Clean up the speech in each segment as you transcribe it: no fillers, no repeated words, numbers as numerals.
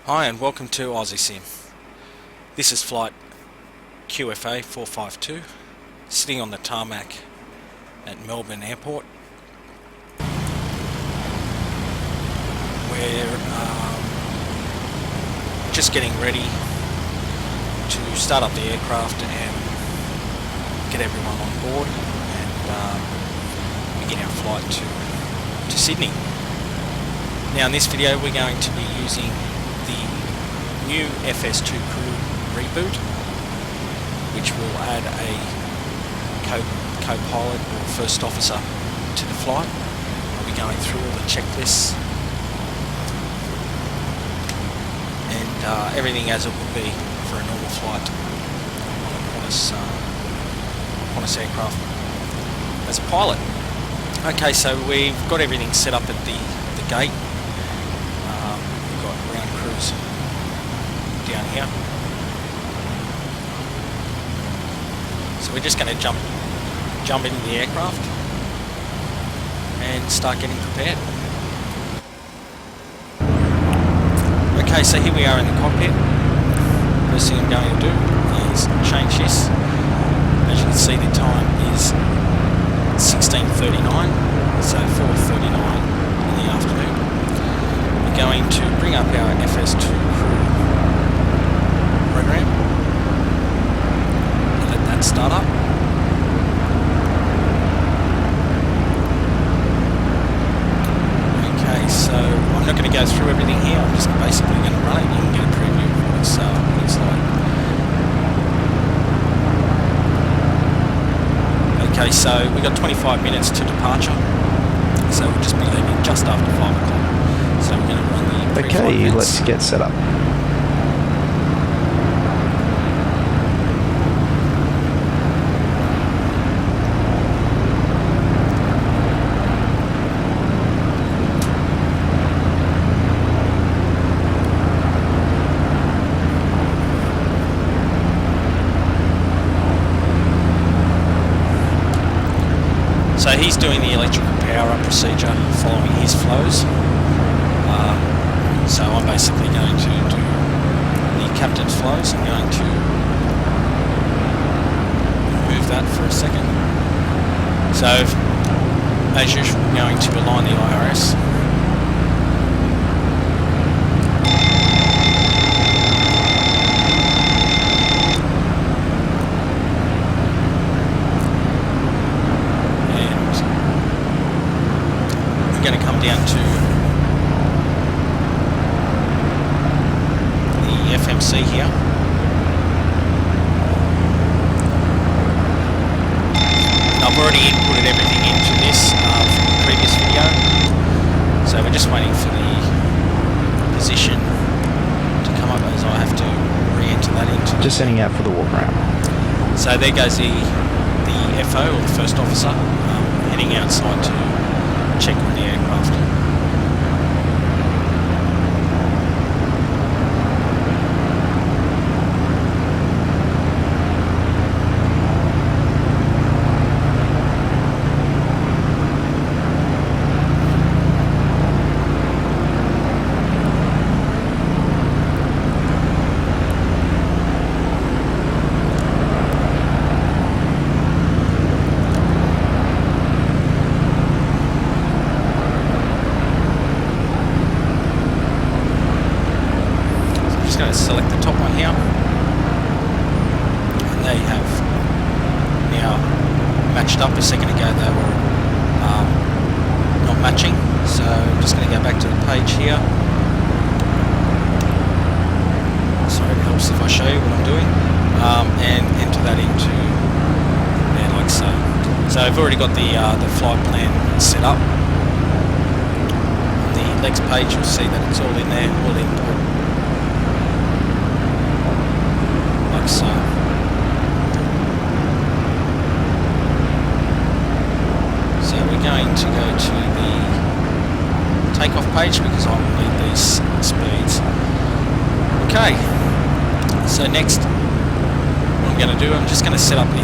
Hi and welcome to Aussie Sim. This is flight QFA452, sitting on the tarmac at Melbourne Airport. We're just getting ready to start up the aircraft and get everyone on board and begin our flight to Sydney. Now in this video we're going to be using the new FS2Crew Reboot, which will add a co-pilot or first officer to the flight. I'll be going through all the checklists and everything as it would be for a normal flight on a Qantas aircraft as a pilot. Okay, so we've got everything set up at the gate. We've got ground crews down here. So we're just going to jump into the aircraft and start getting prepared. Okay, so here we are in the cockpit. First thing I'm going to do is change this. As you can see, the time is 16:39, so 4:39 in the afternoon. We're going to bring up our FS2 Crew program and let that start up. Okay, so I'm not going to go through everything here. I'm just basically going to run it. You can get a preview of what it's like. Okay, so we've got 25 minutes to departure, so we'll just be leaving just after 5 o'clock. So we're going to run the Okay, let's get set up. So he's doing the electrical power up procedure following his flows. So I'm basically going to do the captain's flows. I'm going to remove that for a second. So as usual, we're going to align the IRS. Going to come down to the FMC here. I've already inputted everything into this from the previous video, so we're just waiting for the position to come up as I have to re-enter that into. Just setting out for the walk around. So there goes the FO, or the first officer, heading outside to check on the aircraft. Going to select the top one here, and they have now matched up. A second ago they were not matching, so I'm just going to go back to the page here. Sorry, it helps if I show you what I'm doing, and enter that into there like so. So I've already got the flight plan set up. On the next page you'll see that it's all in there, all input. So we're going to go to the takeoff page because I will need these speeds. Okay, so next what I'm going to do, I'm just going to set up the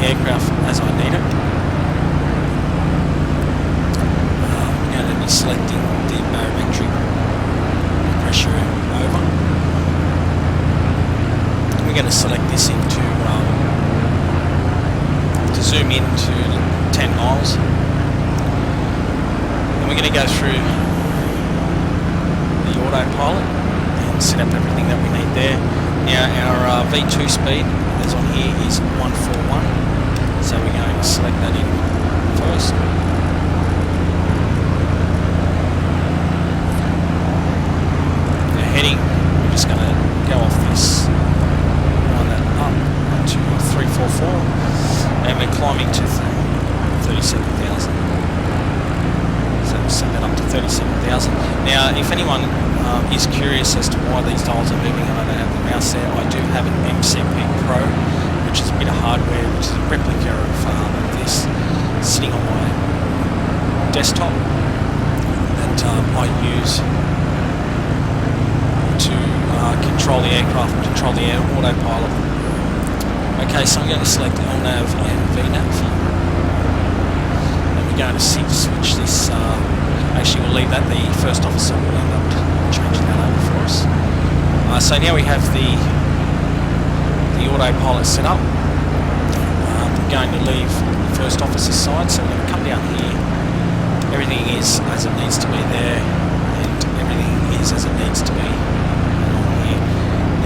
aircraft as I need it. I'm going to be selecting the barometric pressure over. going to select this into to zoom in to 10 miles. And we're going to go through the autopilot and set up everything that we need there. Now our V2 speed that's on here is 141, so we're going to select that in first. Heading, we're just going to go off this, run that up to 344, and we're climbing to 37,000. So we'll set that up to 37,000. Now, if anyone is curious as to why these dials are moving and I don't have the mouse there, I do have an MCP Pro, which is a bit of hardware, which is a replica of this, sitting on my desktop that I use to control the aircraft, control the autopilot. Okay, so I'm going to select LNAV and VNAV. And we're going to switch this. Actually, we'll leave that. The first officer will end up changing that over for us. So now we have the autopilot set up. We're going to leave the first officer's side, so we're going to come down here. Everything is as it needs to be there, and everything is as it needs to be.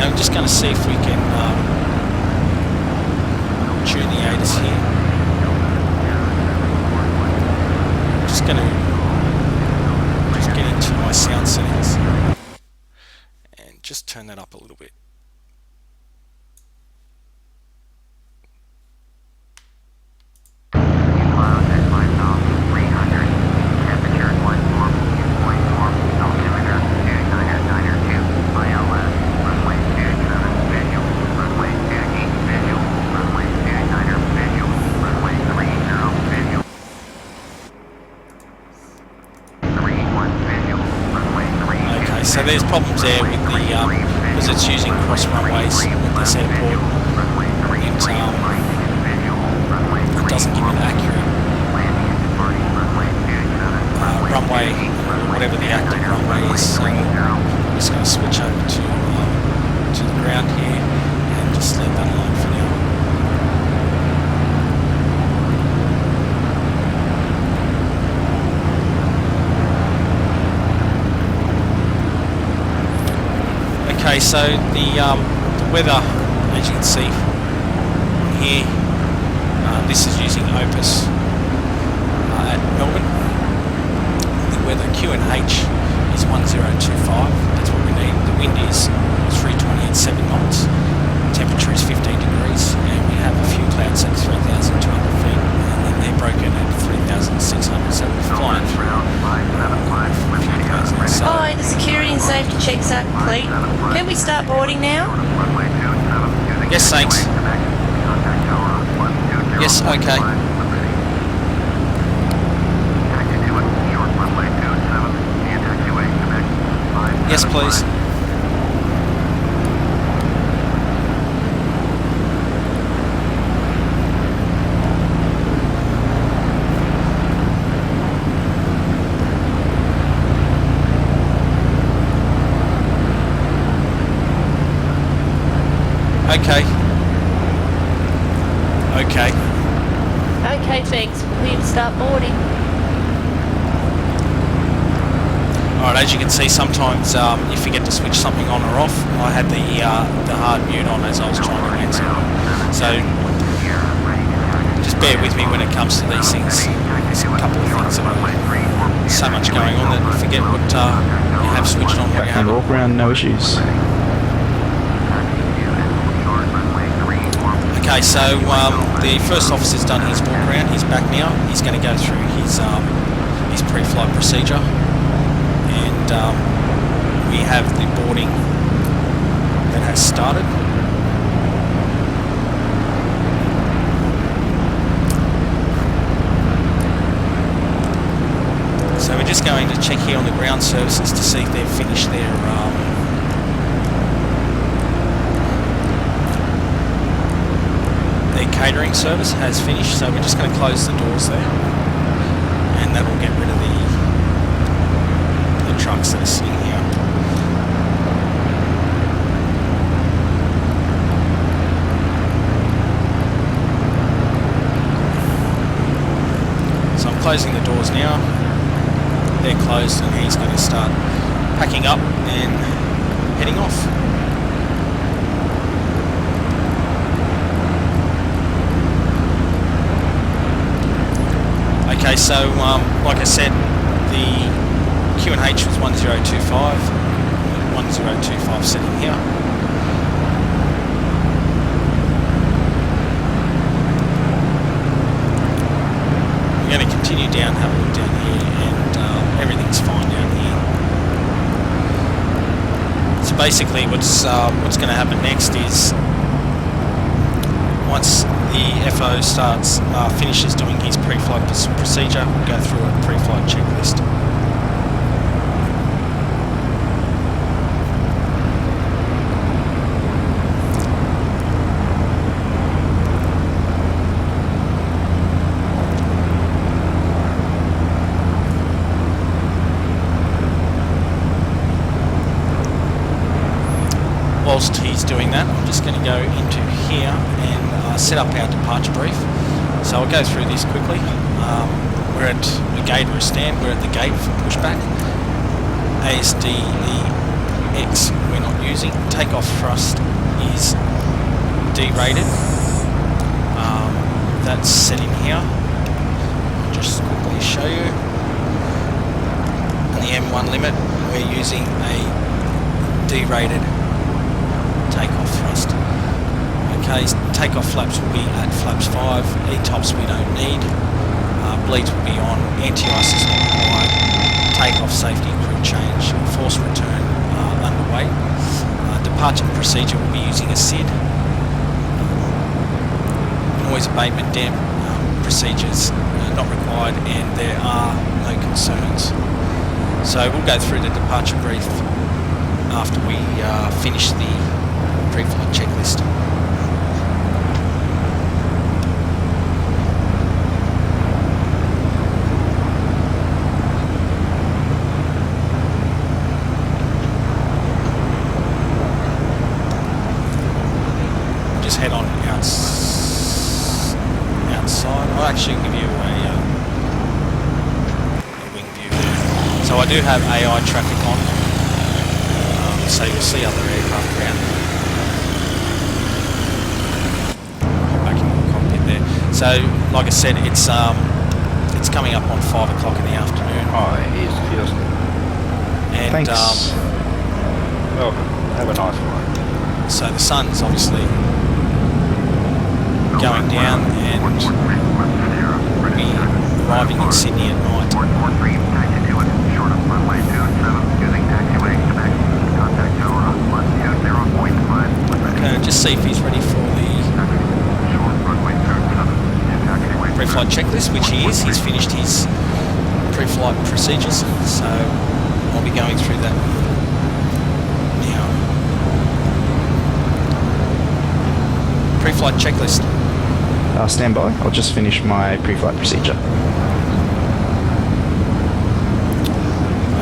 Now I'm just going to see if we can tune the ATIS here. I'm just going to get into my sound settings and just turn that up a little bit. So there's problems there with the, because it's using cross runways with this airport, it doesn't give an accurate runway, whatever the active runway is. So I'm just going to switch over to the ground here and just leave that alone for now. Okay, so the weather, as you can see here, this is using Opus at Melbourne. The weather QNH is 1025, that's what we need. The wind is 320 at 7 knots. Temperature is 15 degrees, and we have a few clouds at 3,200 feet, and then they're broken at 3,600, so we're flying through a few clouds there. So hi, the security and safety checks are complete. Can we start boarding now? yes, thanks. Yes, okay. Yes, please. Okay. Okay. Okay, thanks. We'll start boarding. Alright, as you can see, sometimes you forget to switch something on or off. I had the hard mute on as I was trying to answer. So just bear with me when it comes to these things. There's a couple of things that are so much going on that you forget what you have switched on, what you And haven't. walk around, no issues. Okay, so the first officer's done his walk around. He's back now. He's going to go through his pre-flight procedure, and we have the boarding that has started. So we're just going to check here on the ground services to see if they've finished their catering service has finished, so we're just going to close the doors there, and that will get rid of the trucks that are sitting here. closing the doors now. They're closed and he's going to start packing up and heading off. Okay, so like I said, the QNH was 1025, 1025 setting here. We're going to continue down, have a look down here, and everything's fine down here. So basically what's going to happen next is once the FO finishes doing his pre-flight procedure, we'll go through a pre-flight checklist. Whilst he's doing that, I'm just going to go into here and set up our departure brief. So I'll go through this quickly. We're at a gate or a stand. We're at the gate for pushback. Ngx we're not using. Takeoff thrust is derated. That's set in here. I'll just quickly show you. On the M1 limit, we're using a derated takeoff thrust. Okay, takeoff flaps will be at flaps 5, E-tops we don't need, bleeds will be on, anti-ice is not required, takeoff safety crew change, force return underway. Departure procedure will be using a SID. Noise abatement damp procedures not required, and there are no concerns. So we'll go through the departure brief after we finish the pre-flight checklist. Just head on outside. I'll actually give you a wing view there. So I do have AI traffic on, so you'll see other aircraft around. So, like I said, it's coming up on 5 o'clock in the afternoon. Oh, here's Houston. And thanks. Welcome. Have a nice one. So the sun's obviously going down, and we'll be arriving in Sydney at night. Okay, just see if he's ready for the pre-flight checklist, which he is. He's finished his pre-flight procedures, so I'll be going through that now. Pre-flight checklist. Stand by. I'll just finish my pre-flight procedure.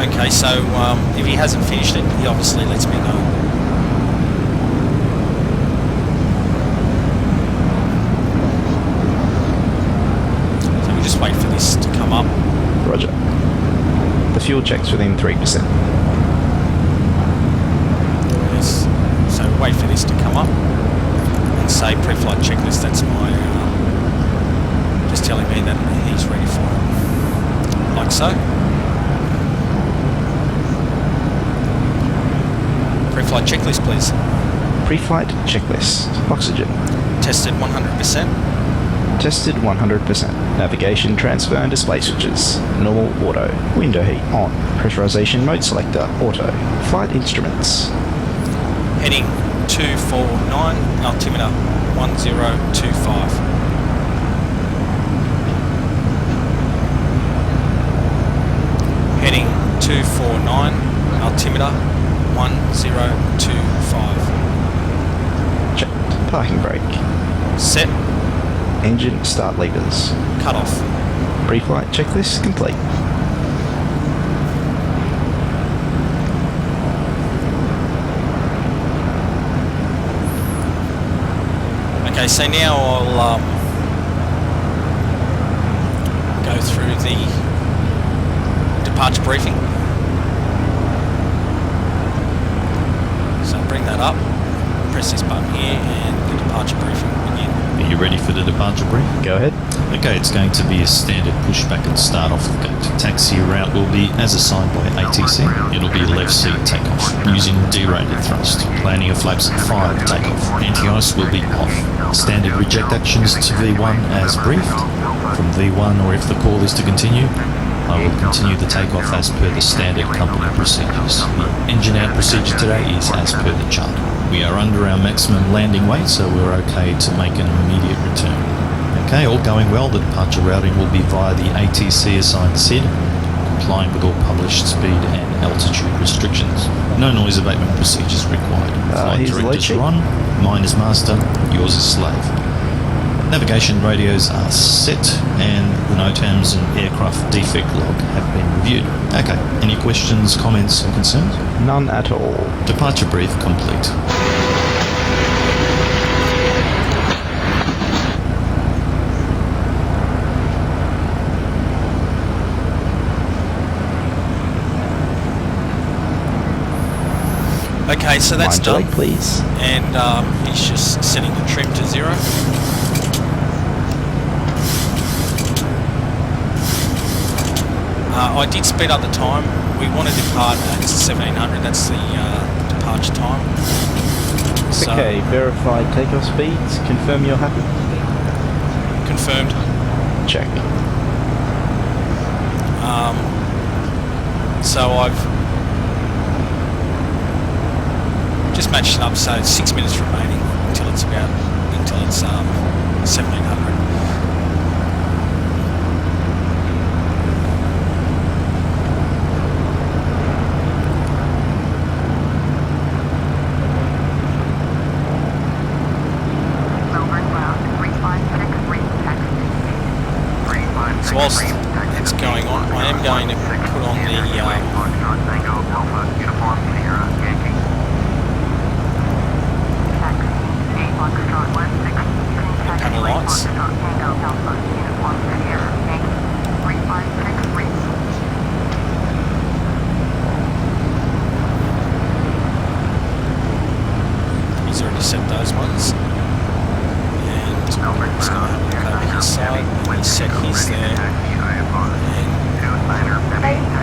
Okay, so if he hasn't finished it, he obviously lets me know. Wait for this to come up. Roger. The fuel check's within 3%. Yes. So wait for this to come up and say pre-flight checklist. That's my just telling me that he's ready for it. Like so. Pre-flight checklist, please. Pre-flight checklist. Oxygen. Tested 100%. Tested 100%. Navigation, transfer and display switches. Normal auto. Window heat on. Pressurization mode selector auto. Flight instruments. Heading 249, altimeter 1025. Heading 249, altimeter 1025. Checked. Parking brake. Set. Engine start levers. Cut off. Pre-flight checklist complete. Okay, so now I'll go go through the departure briefing. So bring that up, press this button here, and the departure briefing will begin. Are you ready for the departure brief? Go ahead. Okay, it's going to be a standard pushback at start off the gate. Taxi route will be as assigned by ATC. It'll be left seat takeoff using derated thrust. Landing of flaps at 5 takeoff. Anti-ice will be off. Standard reject actions to V1 as briefed. From V1, or if the call is to continue, I will continue the takeoff as per the standard company procedures. The engine out procedure today is as per the chart. We are under our maximum landing weight, so we're okay to make an immediate return. Okay, all going well, the departure routing will be via the ATC assigned SID, complying with all published speed and altitude restrictions. No noise abatement procedures required. Flight here's the lead directors sheet. are on, mine is master, yours is slave. Navigation radios are set, and the NOTAMs and aircraft defect log have been reviewed. Okay, any questions, comments or concerns? None at all. Departure brief complete. Okay, so that's Mind done. delay, please. And he's just setting the trim to 0. I did speed up the time. We want to depart at 1700. That's the departure time. So, Okay, verified takeoff speeds. Confirm you're happy. confirmed. Check. So I've just matched it up. So it's 6 minutes remaining until it's 1700. So whilst it's going on, I am going to put on the panel lights. He's already set those ones. And I'm just going to have a look over his side. And he's set his there.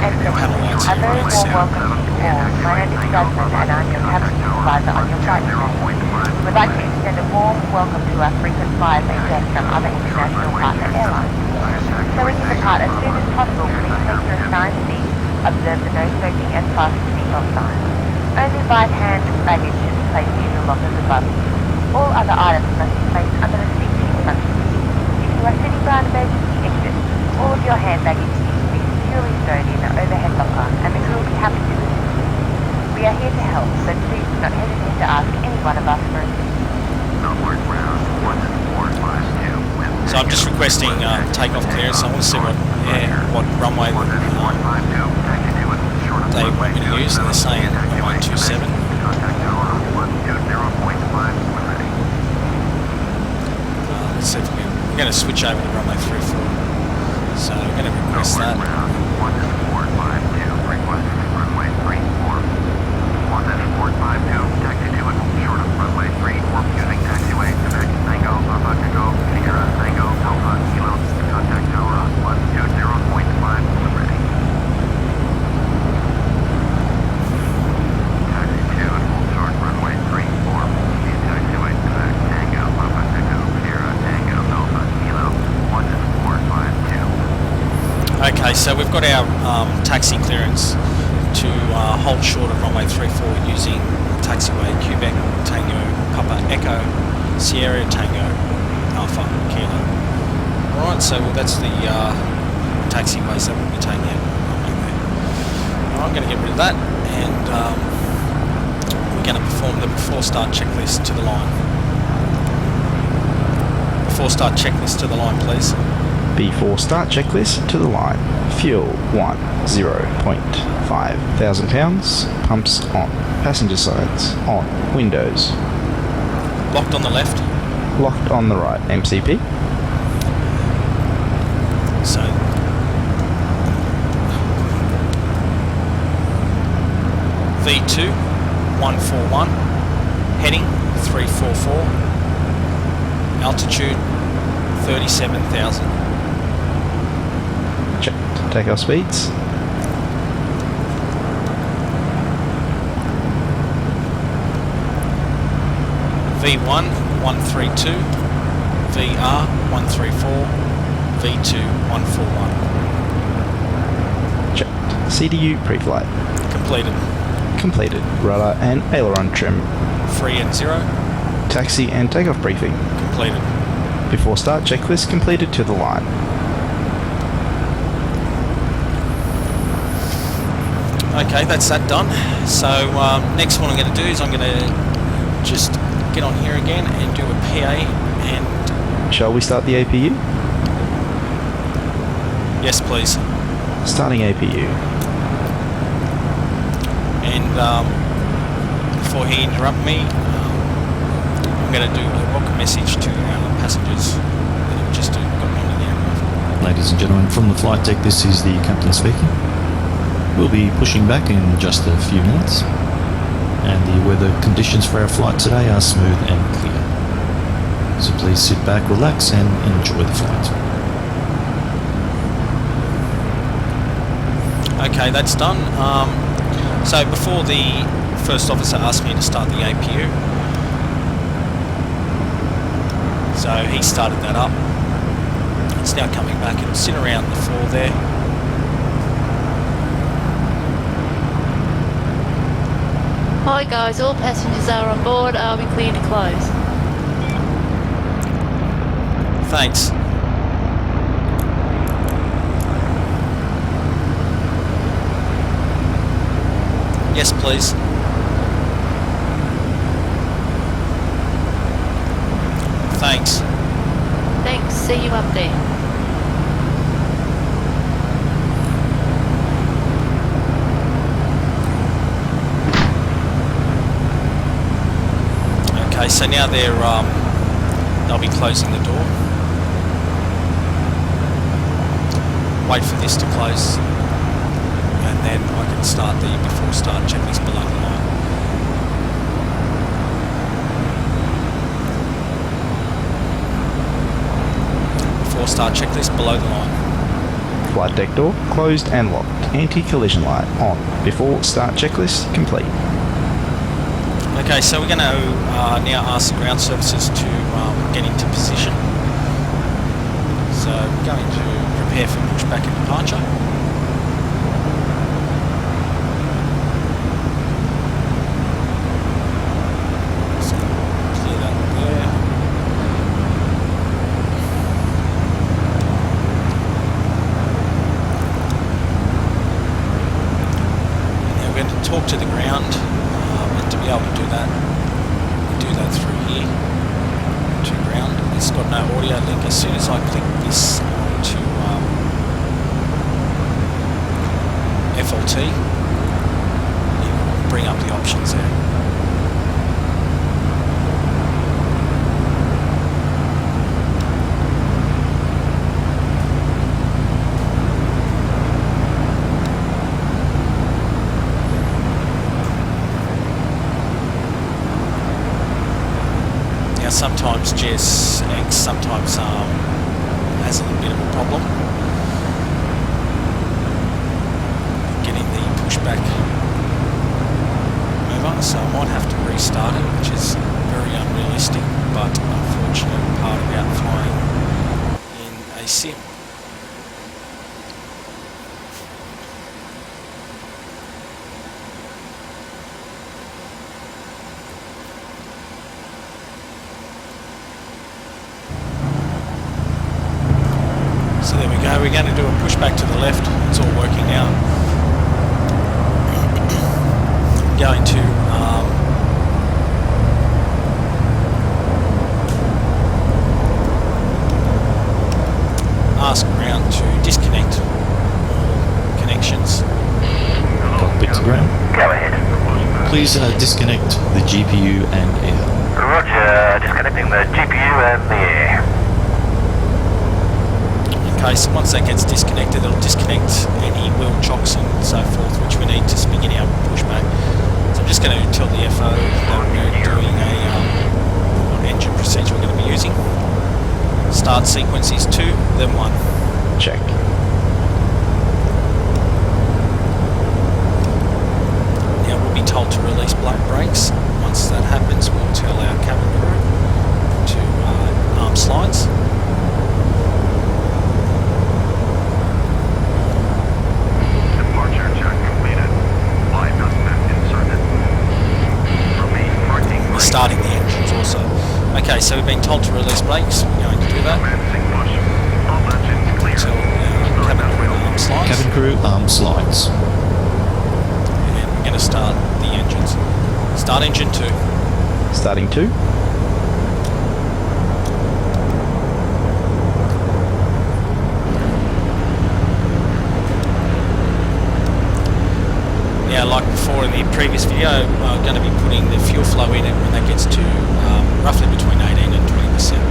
And panel lights A here very right warm now. welcome to you all. My name is Jasmine and I'm your cabin supervisor on your flight today. We'd like to extend a warm welcome to our frequent flyers and guests from other international partner airlines. So we can depart as soon as possible, please take your assigned seat, observe the no smoking and fasten seatbelt signs. Only right-hand baggage should be placed in the lockers above you. All other items must be placed under the seat in front of you. If you are sitting by an emergency exit, all of your hand baggage needs to be securely stowed in the overhead locker, and the crew will be happy to assist you. We are here to help, so please do not hesitate to ask any one of us for assistance. So I'm just requesting takeoff clearance. I want to see what runway they want me to use, and they're saying runway 27. Let's see if we're going to switch over to runway 34. So I'm going to request that. Okay, so we've got our taxi clearance to hold short of runway 34 using taxiway Quebec Tango Papa Echo Sierra Tango Alpha Kilo. Alright, so that's the taxiways that we'll be taking out. I'm going to get rid of that, and we're going to perform the before start checklist to the line. Before start checklist to the line, please. Before start checklist to the line. Fuel 0.5 thousand pounds. Pumps on. Passenger sides on. Windows Locked on the left. locked on the right. MCP. So V2 141, heading 344, altitude 37,000. Checked. Takeoff speeds. V1 132, VR 134, V2 141. Checked. CDU pre-flight. Completed. Completed. Rudder and aileron trim. 3 and 0. Taxi and takeoff briefing. Completed. Before start checklist completed to the line. Okay, that's that done. So next one I'm going to do is I'm going to just get on here again and do a PA and... Shall we start the APU? Yes, please. Starting APU. And before he interrupts me, I'm going to do a welcome message to our passengers that have just gotten onto the aircraft. Ladies and gentlemen, from the flight deck, this is the captain speaking. We'll be pushing back in just a few minutes, and the weather conditions for our flight today are smooth and clear. So please sit back, relax, and enjoy the flight. Okay, that's done. So before the first officer asked me to start the APU, so he started that up. It's now coming back. It'll sit around the floor there. Hi guys, all passengers are on board. Are we clear to close? Thanks. Yes, please. Thanks. Thanks, see you up there. Okay, so now they'll be closing the door. Wait for this to close, and then I can start the before start checklist below the line. Before start checklist below the line. Flight deck door closed and locked. Anti-collision light on. Before start checklist complete. Okay, so we're going to now ask the ground services to get into position. So we're going to prepare for pushback and departure. So clear that there. And now we're going to talk to the ground. To be able to do that, we do that through here to ground. It's got no audio link. As soon as I click this to FLT, it will bring up the options there. Sometimes GSX sometimes has a little bit of a problem getting the pushback over, so I might have to restart it, which is very unrealistic but unfortunate part about flying in a sim. So there we go, we're going to do a pushback to the left. It's all working now. Going to ask ground to disconnect all connections. Cockpit to ground. Go ahead. Please disconnect the GPU and air. Roger, disconnecting the GPU and the air. Okay, so once that gets disconnected, it'll disconnect any wheel chocks and so forth, which we need to begin our pushback. just going to tell the FO that we're doing what engine procedure we're going to be using. Start sequence is 2, then 1. Check. Now we'll be told to release brakes. Once that happens, we'll tell our cabin crew to arm slides. Departure check completed. Flight document inserted. Remain marking We're starting the engines also. Okay, so we've been told to release brakes. We're going to do that. commencing push. All engines clear. Tell our cabin crew to arm slides. Cabin crew arm slides. And we're going to start the engines. Start engine 2. Starting 2. Now, like before in the previous video, I'm going to be putting the fuel flow in it when that gets to roughly between 18 and 20%.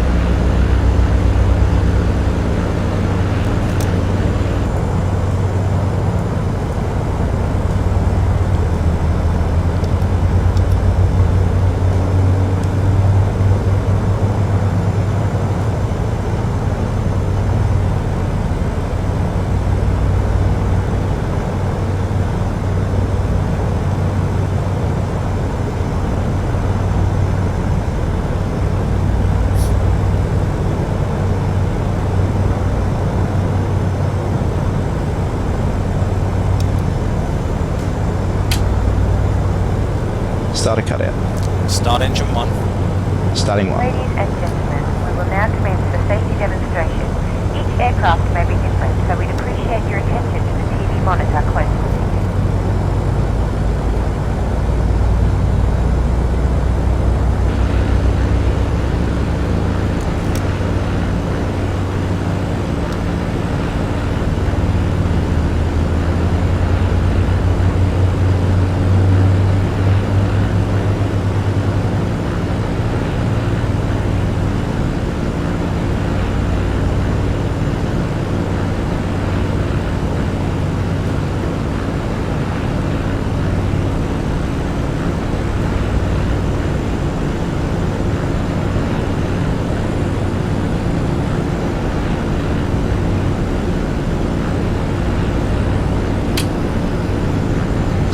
Start a cutout. Start engine 1. Starting 1. Ladies and gentlemen, we will now commence the safety demonstration. Each aircraft may be different, so we'd appreciate your attention to the TV monitor close to the seat.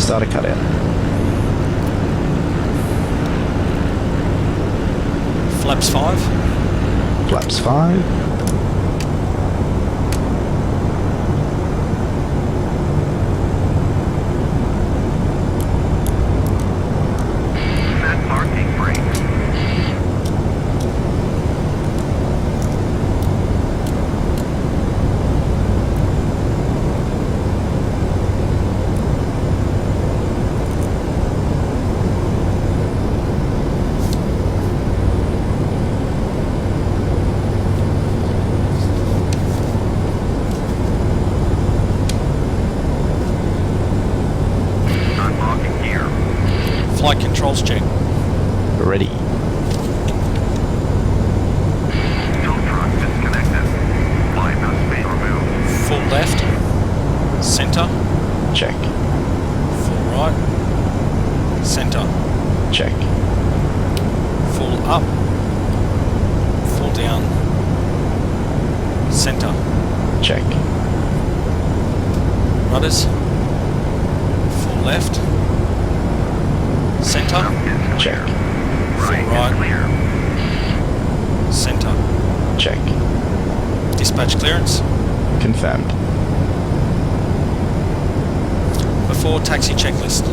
Start a cutout. Flaps 5. Flaps 5. Set parking brakes. Unlocking gear. Flight controls check. Ready. Fuel truck disconnected. Flight must be removed. Full left. Center. Check. Full right. Center. Check. Full up. Full down. Center. Check. Rudders. Full left. Center. Check. Right right. is clear. Center. Check. Dispatch clearance. Confirmed. Before taxi checklist.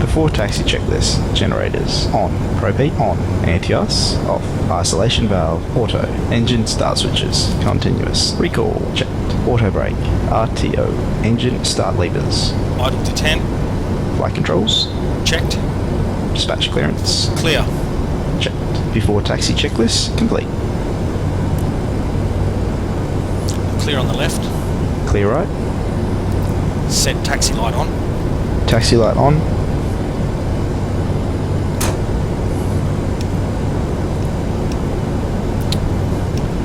Before taxi checklist. Generators on. Propane on. Anti-ice off. Isolation valve auto. Engine start switches continuous. Recall checked. Auto brake. RTO. Engine start levers. Idle to 10. Flight controls. Checked. Dispatch clearance. Clear. Checked. Before taxi checklist complete. Clear on the left. Clear right. Set taxi light on. Taxi light on.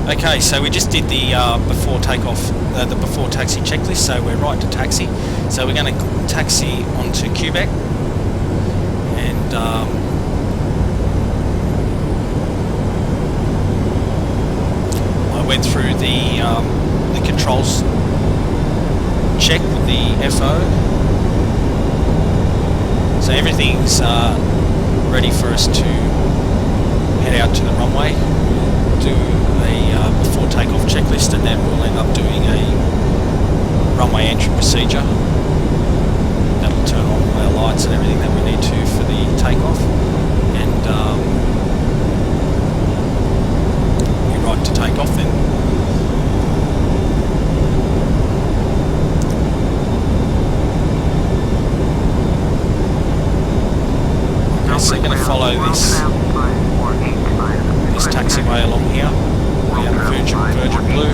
Okay, so we just did the before takeoff, the before taxi checklist, so we're right to taxi. So we're going to taxi onto Quebec, and and I went through the controls check with the FO. So everything's ready for us to head out to the runway, do a before takeoff checklist, and then we'll end up doing a runway entry procedure. That'll turn on all our lights and everything that we need to for the takeoff, and be right to take off then. So we're going to follow this taxiway along here. We have Virgin Blue.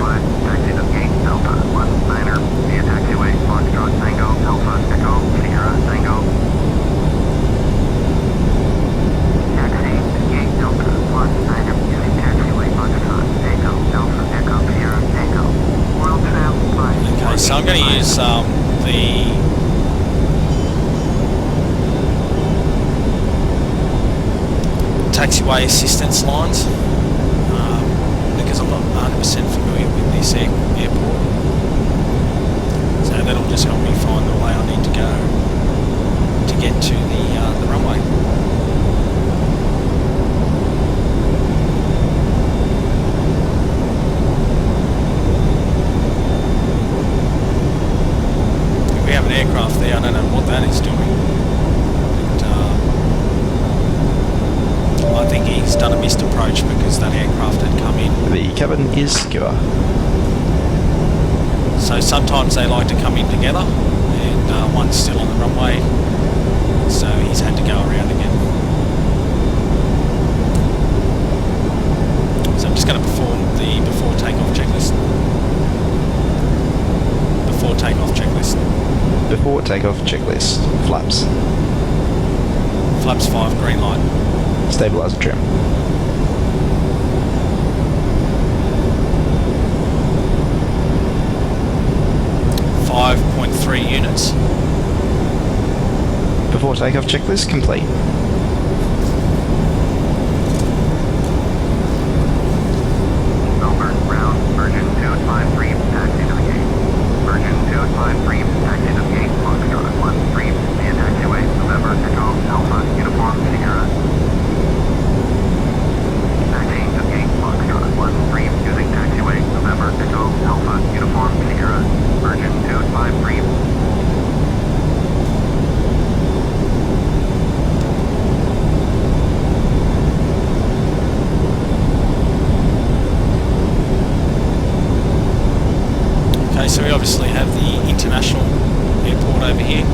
Okay, so I'm going to use the taxiway assistance lines because I'm not 100% familiar with this airport, so that'll just help me find the way I need to go to get to the runway. We have an aircraft there, I don't know what that is doing. I think he's done a missed approach because that aircraft had come in. The cabin is secure. So sometimes they like to come in together, and one's still on the runway, so he's had to go around again. So I'm just going to perform the before takeoff checklist. Before takeoff checklist. Before takeoff checklist. Flaps. Flaps 5, green light. Stabilizer trim. .3 units. Before takeoff checklist complete. Melbourne, ground, Virgin 253, taxi to the gate. Virgin 253, taxi to the gate, Foxtrot 13, via taxiway, November, Echo, Alpha, Uniform, Sierra. Taxi to the gate, Foxtrot 13, using taxiway, November, Echo, Alpha, Uniform, Sierra. Virgin 253. Okay, so we obviously have the international airport over here.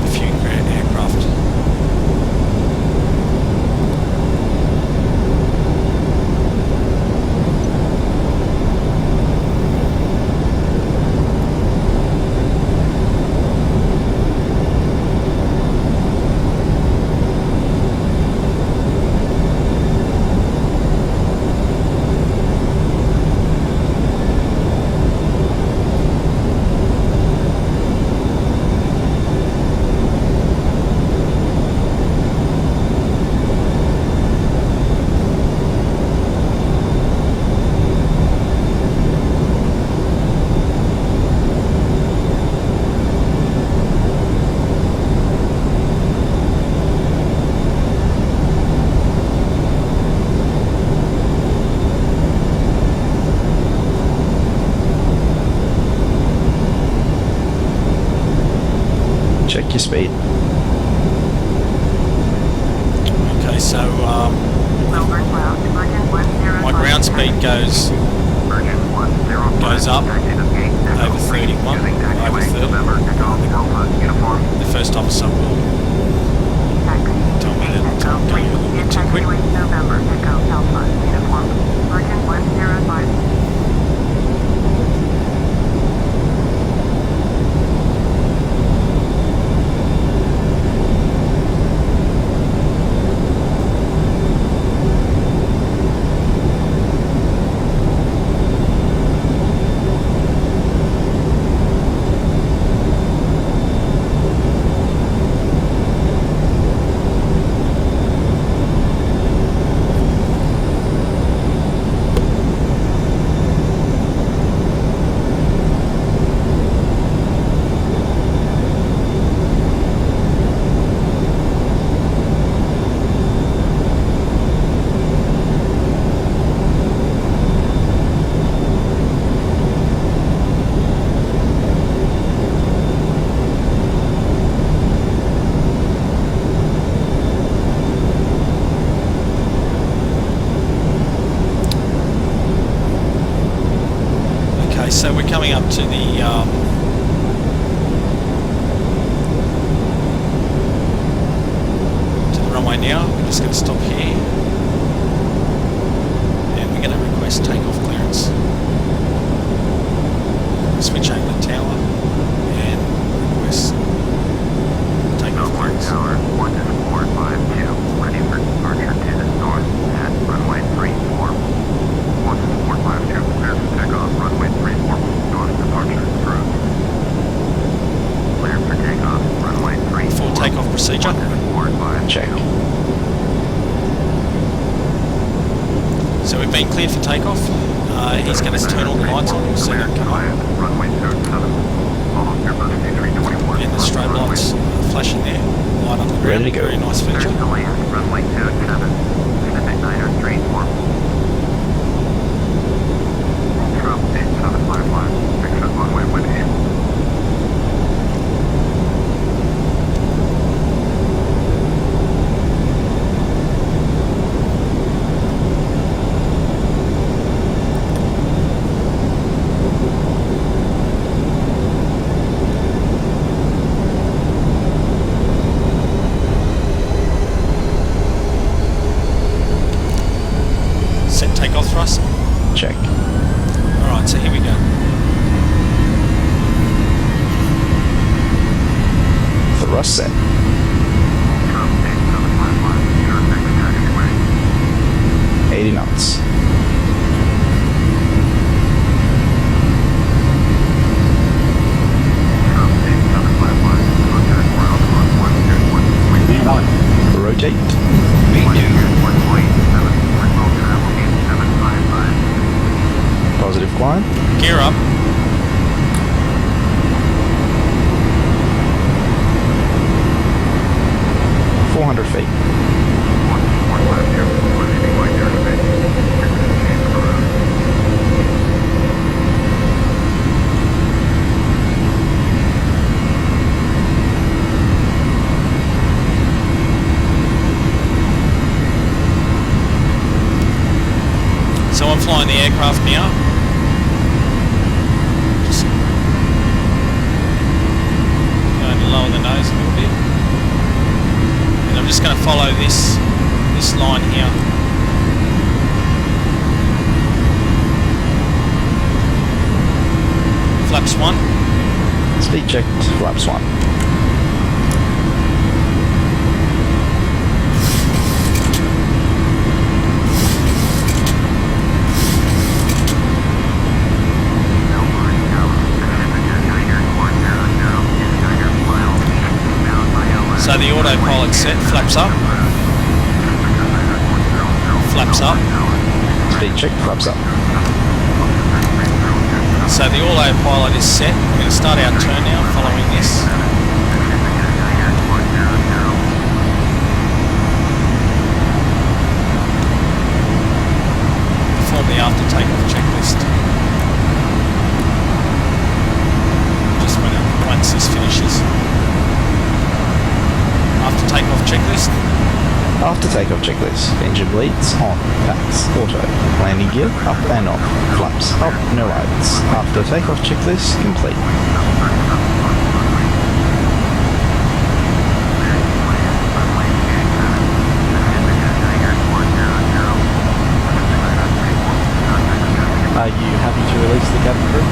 A few aircraft. Check your speed. Okay, so my ground speed goes up over 31, over 30. The first officer will tell me that I'm going a little bit too quick. coming up to the runway now. We're just going to stop here, and we're going to request takeoff clearance. Switch over to tower and request takeoff clearance. Tower 12452, ready for departure to the north at runway 34. 12452, clear for takeoff, runway 34, north departure approved. Clear for takeoff, runway 34. Full takeoff procedure. Check. So we've been cleared for takeoff. He's going to turn all the lights on, so that come on. Runway 07, Airbus A321. And the strobe lights flashing there, light on the ground. Ready to go. Very nice feature. Runway 27, Pacific 934. Ultra 8755, exit runway 18. Set takeoff thrust. Check. Alright, so here we go. Thrust set. Ultra 8755, your next taxiway. 80 knots. Rotate. Positive climb. Gear up. feet. So I'm flying the aircraft now. Just going to lower the nose a little bit. And I'm just going to follow this line here. Flaps 1. Speed checked. Flaps 1. So the autopilot set, flaps up, flaps up. Speed check. Flaps up. So the autopilot is set. We're going to start our turn now following this. Perform the after takeoff checklist. Just once this finishes. After takeoff checklist. After takeoff checklist. Engine bleeds. On. Packs. Auto. Landing gear. Up and off. Flaps. Up. No lights. After takeoff checklist. Complete. Are you happy to release the cabin crew?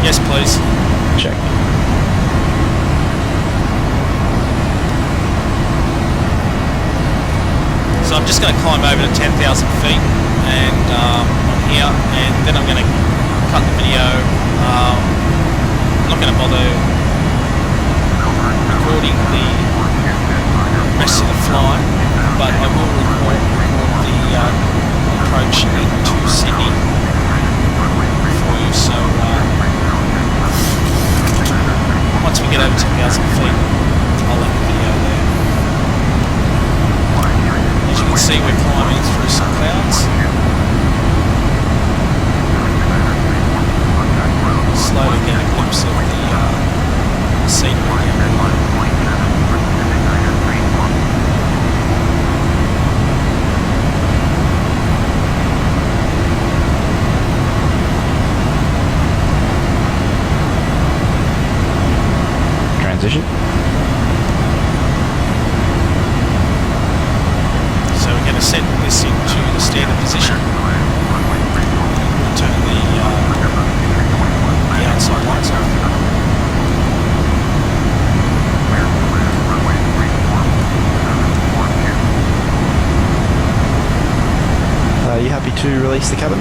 Yes, please. Check. So I'm just going to climb over to 10,000 feet and on here, and then I'm going to cut the video. I'm not going to bother recording the rest of the flight, but I will record the approach into Sydney for you. So once we get over 10,000 feet, I'll end the video there. As you can see, we're climbing through some clouds. Slowly getting a glimpse of the scenery here. position. So we're going to set this into the standard position. Turn the outside lights off. Are you happy to release the cabin?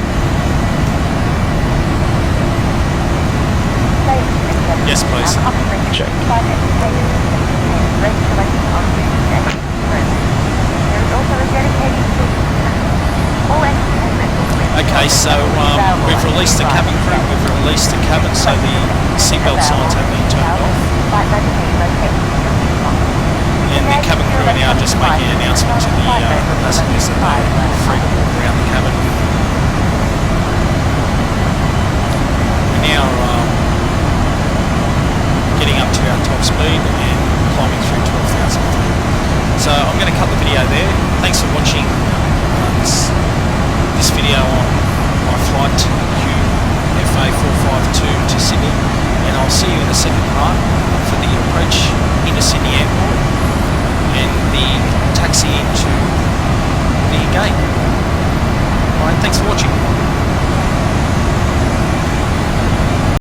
Yes, please. Check. Okay, so we've released the cabin crew, we've released the cabin, so the seatbelt signs have been turned off. And the cabin crew are now just making an announcement to the passengers that they're free to walk around the cabin. We're now getting up to our top speed and climbing through 12,000 feet. So I'm going to cut the video there. Thanks for watching this video on my flight QFA452 to Sydney, and I'll see you in the second part for the approach into Sydney Airport and the taxi into the gate. Alright, thanks for watching.